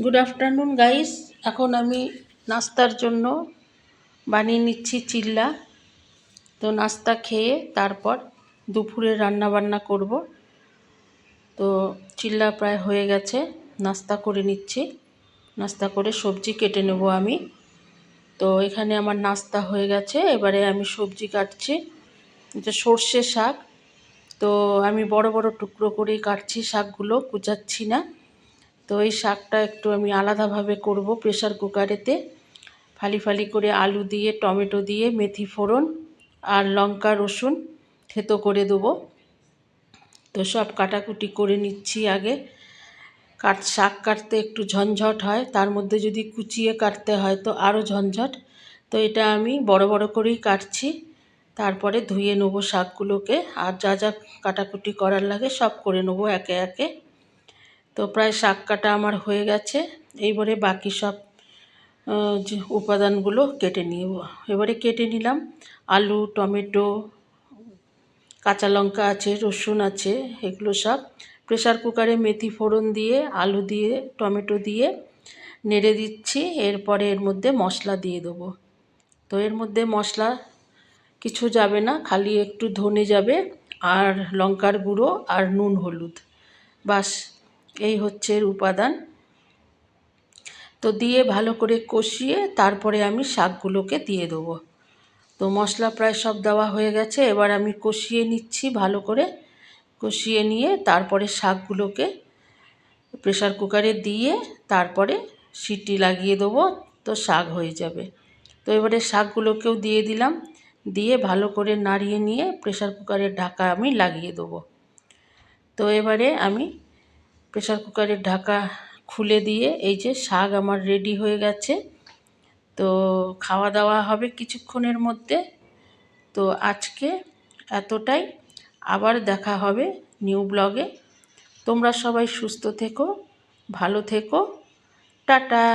Good afternoon guys. এখন আমি নাস্তার জন্য বানিয়ে নিচ্ছি চিল্লা। তো নাস্তা খেয়ে তারপর দুপুরে রান্না বান্না করব। তো চিল্লা প্রায় হয়ে গেছে, নাস্তা করে নিচ্ছি। নাস্তা করে সবজি কেটে নেব আমি। তো এখানে আমার নাস্তা হয়ে গেছে, এবারে আমি সবজি কাটছি। এটা সর্ষে শাক। তো আমি বড় বড় টুকরো করেই কাটছি, শাকগুলো কুচাচ্ছি না। তো এই শাকটা একটু আমি আলাদাভাবে করব প্রেসার কুকারেতে। ফালি ফালি করে আলু দিয়ে, টমেটো দিয়ে, মেথি ফোড়ন আর লঙ্কা রসুন থেতো করে দেবো। তো সব কাটাকুটি করে নিচ্ছি আগে। শাক কাটতে একটু ঝঞ্ঝট হয়, তার মধ্যে যদি কুচিয়ে কাটতে হয় তো আরও ঝঞ্ঝট। তো এটা আমি বড় বড় করেই কাটছি। তারপরে ধুয়ে নেবো শাকগুলোকে, আর যা যা কাটাকুটি করার লাগে সব করে নেবো একে একে। তো প্রায় শাক কাটা আমার হয়ে গেছে। এইবারে বাকি সব যে উপাদানগুলো কেটে নিব। এবারে কেটে নিলাম আলু, টমেটো, কাঁচা লঙ্কা আছে, রসুন আছে, এগুলো সব প্রেসার কুকারে মেথি ফোড়ন দিয়ে, আলু দিয়ে, টমেটো দিয়ে নেড়ে দিচ্ছি। এরপরে এর মধ্যে মশলা দিয়ে দেবো। তো এর মধ্যে মশলা কিছু যাবে না, খালি একটু ধনে যাবে আর লঙ্কার গুঁড়ো আর নুন হলুদ, বাস এই হচ্ছে এর উপাদান। তো দিয়ে ভালো করে কষিয়ে তারপরে আমি শাকগুলোকে দিয়ে দেবো। তো মশলা প্রায় সব দেওয়া হয়ে গেছে, এবার আমি কষিয়ে নিচ্ছি ভালো করে। কষিয়ে নিয়ে তারপরে শাকগুলোকে প্রেসার কুকারে দিয়ে তারপরে সিটি লাগিয়ে দেবো। তো শাক হয়ে যাবে। তো এবারে শাকগুলোকেও দিয়ে দিলাম, দিয়ে ভালো করে নাড়িয়ে নিয়ে প্রেসার কুকারের ঢাকা আমি লাগিয়ে দেবো। তো এবারে আমি প্রেসার কুকারের ঢাকা খুলে দিয়ে, এই যে শাক আমার রেডি হয়ে গেছে। তো খাওয়া দাওয়া হবে কিছুক্ষণের মধ্যে। তো আজকে এতটাই, আবার দেখা হবে নিউ ব্লগে। তোমরা সবাই সুস্থ থেকো, ভালো থেকো, টাটা।